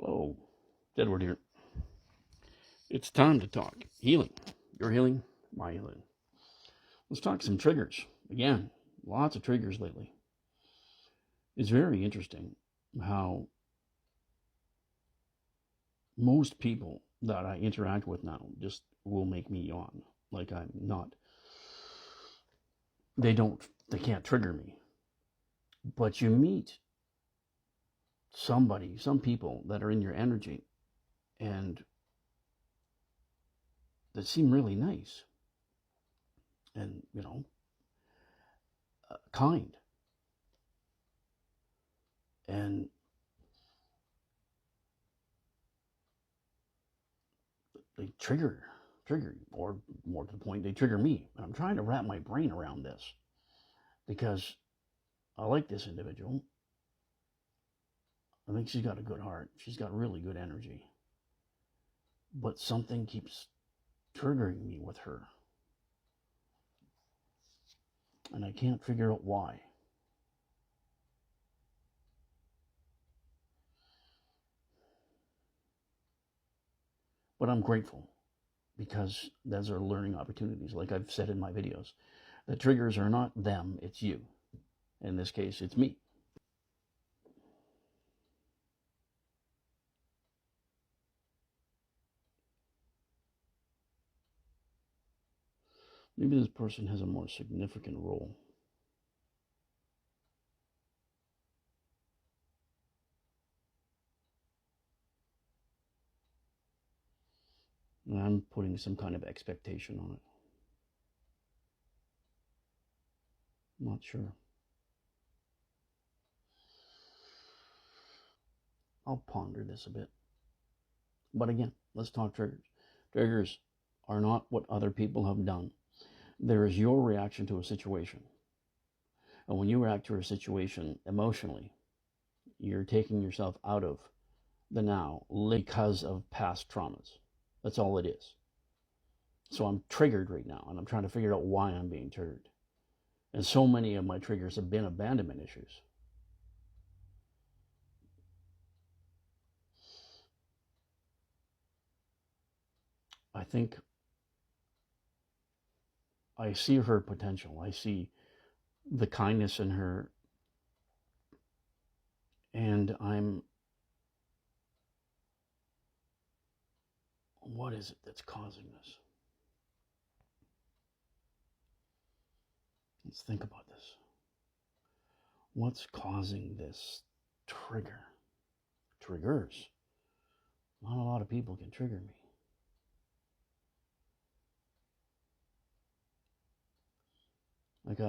Hello, Edward here. It's time to talk healing. Your healing, my healing. Let's talk some triggers. Again, lots of triggers lately. It's very interesting how most people that I interact with now just will make me yawn. Like I'm not, they can't trigger me. But you meet some people that are in your energy and that seem really nice and, kind. And they trigger, or more to the point, they trigger me. And I'm trying to wrap my brain around this because I like this individual. I think she's got a good heart. She's got really good energy. But something keeps triggering me with her. And I can't figure out why. But I'm grateful because those are learning opportunities. Like I've said in my videos, the triggers are not them, it's you. In this case, it's me. Maybe this person has a more significant role. And I'm putting some kind of expectation on it. I'm not sure. I'll ponder this a bit. But again, let's talk triggers. Triggers are not what other people have done. There is your reaction to a situation. And when you react to a situation emotionally, you're taking yourself out of the now because of past traumas. That's all it is. So I'm triggered right now, and I'm trying to figure out why I'm being triggered. And so many of my triggers have been abandonment issues. I think I see her potential. I see the kindness in her. And what is it that's causing this? Let's think about this. What's causing this trigger? Triggers. Not a lot of people can trigger me. Like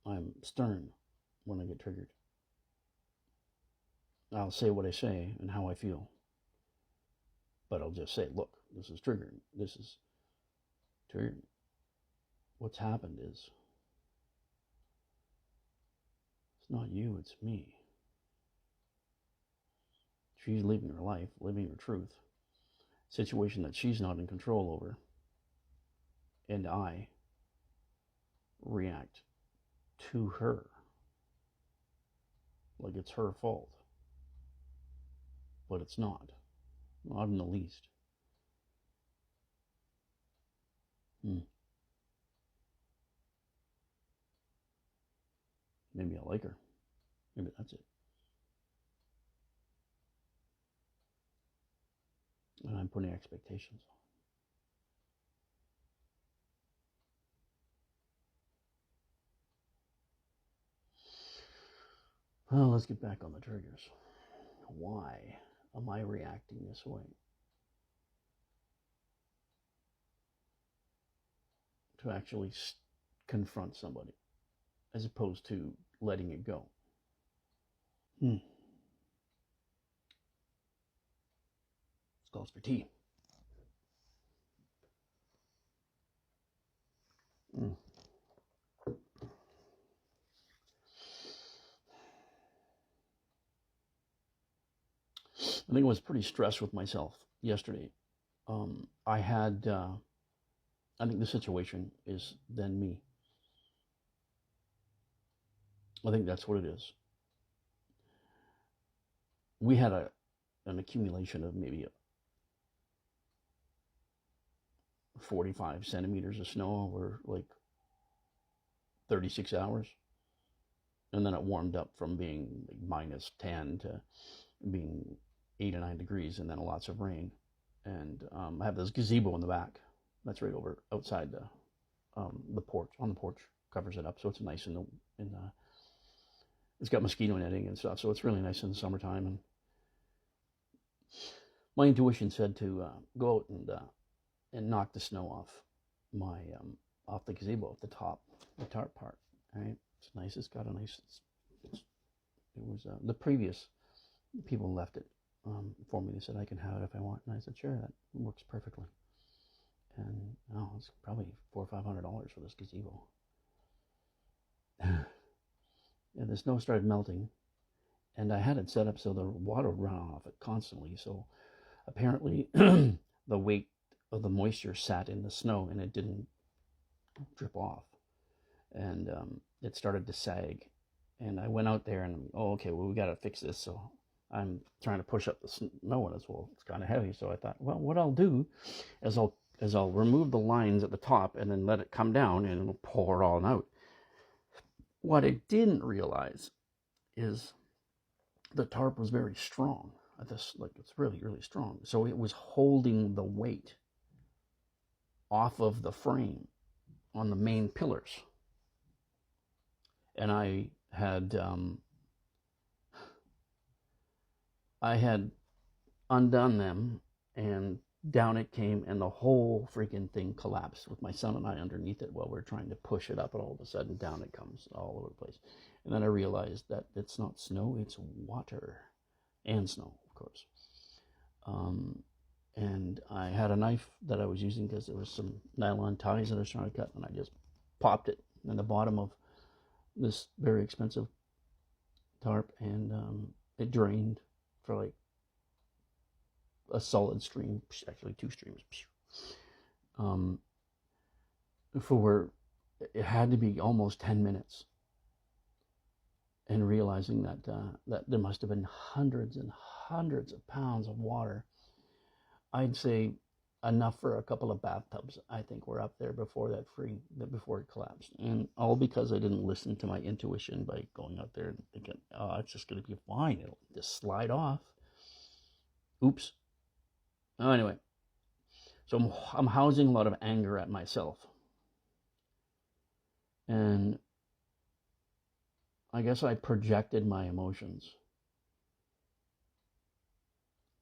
I'm stern when I get triggered. I'll say what I say and how I feel. But I'll just say, look, this is triggering. This is triggering. What's happened is, it's not you, it's me. She's living her life, living her truth. Situation that she's not in control over. And I react to her like it's her fault. But it's not. Not in the least. Maybe I like her. Maybe that's it. And I'm putting expectations on. Well, let's get back on the triggers. Why am I reacting this way? To actually confront somebody, as opposed to letting it go. This calls for tea. I think I was pretty stressed with myself yesterday. I think the situation is then me. I think that's what it is. We had an accumulation of maybe 45 centimeters of snow over like 36 hours. And then it warmed up from being like minus 10 to being 8 or 9 degrees, and then lots of rain. And I have this gazebo in the back. That's right over outside the porch, on the porch, covers it up, so it's nice in the it's got mosquito netting and stuff, so it's really nice in the summertime. And my intuition said to go out and knock the snow off the gazebo at the top, the tarp part. Right, it's nice. It's got a nice. It was the previous people left it for me. They said I can have it if I want, and I said sure, that works perfectly. And it's probably $400 or $500 for this gazebo. And the snow started melting, and I had it set up so the water would run off it constantly. So apparently the weight of the moisture sat in the snow and it didn't drip off. And it started to sag. And I went out there and, okay, well, we got to fix this. So I'm trying to push up the snow, and it's kind of heavy. So I thought, well, what I'll do is I'll remove the lines at the top and then let it come down, and it'll pour it all out. What I didn't realize is the tarp was very strong. It's really, really strong. So it was holding the weight off of the frame on the main pillars. And I had undone them, and down it came, and the whole freaking thing collapsed with my son and I underneath it while we're trying to push it up, and all of a sudden down it comes all over the place. And then I realized that it's not snow, it's water, and snow, of course. And I had a knife that I was using because there was some nylon ties that I was trying to cut, and I just popped it in the bottom of this very expensive tarp, and it drained for like a solid stream, actually 2 streams. For it had to be almost 10 minutes, and realizing that that there must have been hundreds and hundreds of pounds of water. I'd say enough for a couple of bathtubs, I think, were up there before before it collapsed. And all because I didn't listen to my intuition by going out there and thinking, oh, it's just going to be fine. It'll just slide off. Oops. Anyway, so I'm housing a lot of anger at myself. And I guess I projected my emotions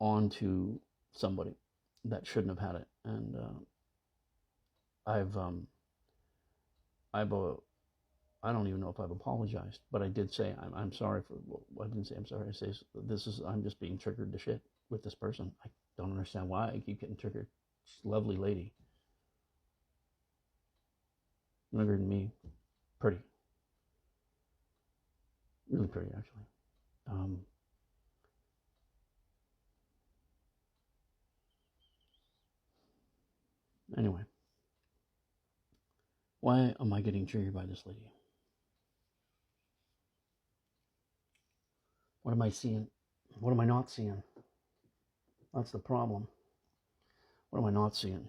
onto somebody that shouldn't have had it. And I don't even know if I've apologized, but I did say I'm sorry for. Well, I didn't say I'm sorry. I say I'm just being triggered to shit with this person. I don't understand why I keep getting triggered. She's a lovely lady, younger than me, pretty, really pretty actually. Anyway, why am I getting triggered by this lady? What am I seeing? What am I not seeing? That's the problem. What am I not seeing?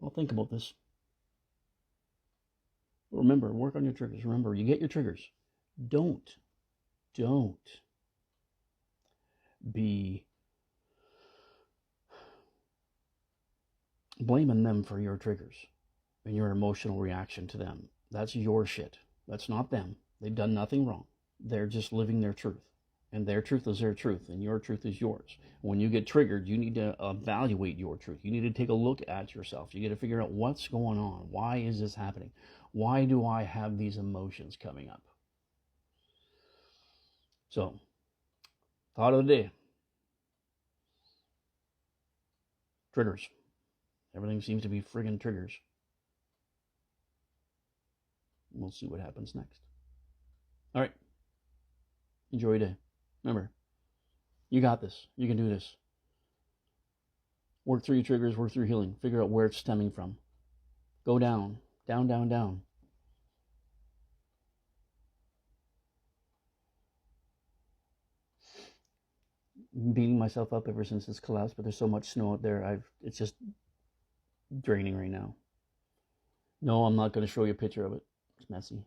Well, think about this. Remember, work on your triggers. Remember, you get your triggers. Don't be blaming them for your triggers and your emotional reaction to them. That's your shit. That's not them. They've done nothing wrong. They're just living their truth. And their truth is their truth, and your truth is yours. When you get triggered, you need to evaluate your truth. You need to take a look at yourself. You got to figure out what's going on. Why is this happening? Why do I have these emotions coming up? So, thought of the day. Triggers. Everything seems to be friggin' triggers. We'll see what happens next. All right. Enjoy your day. Remember, you got this. You can do this. Work through your triggers, work through healing. Figure out where it's stemming from. Go down, down, down, down. beating myself up ever since this collapsed, but there's so much snow out there. It's just draining right now. No, I'm not going to show you a picture of it. It's messy.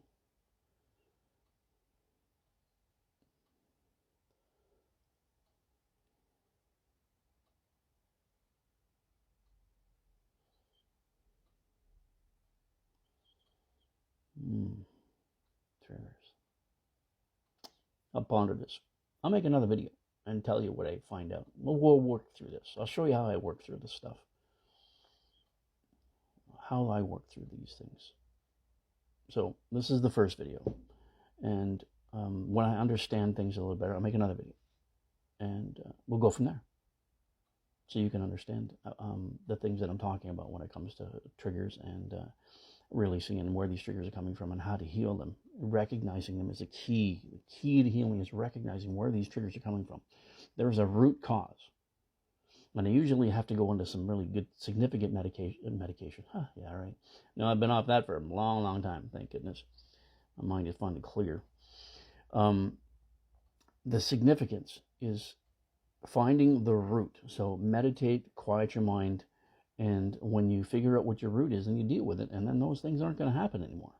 Triggers. I'll ponder this. I'll make another video and tell you what I find out. We'll work through this. I'll show you how I work through this stuff. How I work through these things. So this is the first video. And when I understand things a little better, I'll make another video. And we'll go from there. So you can understand the things that I'm talking about when it comes to triggers and releasing and where these triggers are coming from and how to heal them. Recognizing them is a key. The key to healing is recognizing where these triggers are coming from. There's a root cause. And I usually have to go into some really good, significant medication. Huh, yeah, right. No, I've been off that for a long, long time, thank goodness. My mind is finally clear. The significance is finding the root. So meditate, quiet your mind, and when you figure out what your root is, then you deal with it, and then those things aren't going to happen anymore.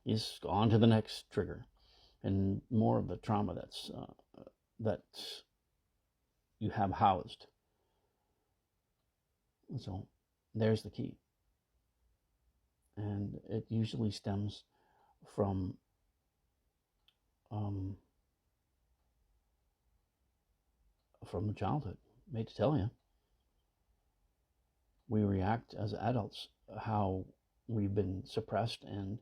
You just go on to the next trigger, and more of the trauma that you have housed. So there's the key. And it usually stems from childhood. I hate to tell you. We react as adults how we've been suppressed and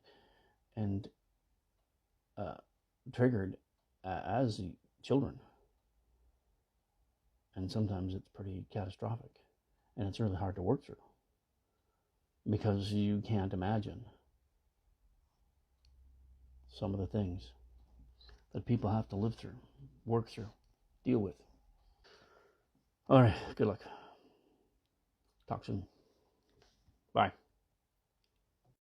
triggered as children. And sometimes it's pretty catastrophic. And it's really hard to work through. Because you can't imagine some of the things that people have to live through, work through, deal with. All right, good luck. Talk soon. Bye.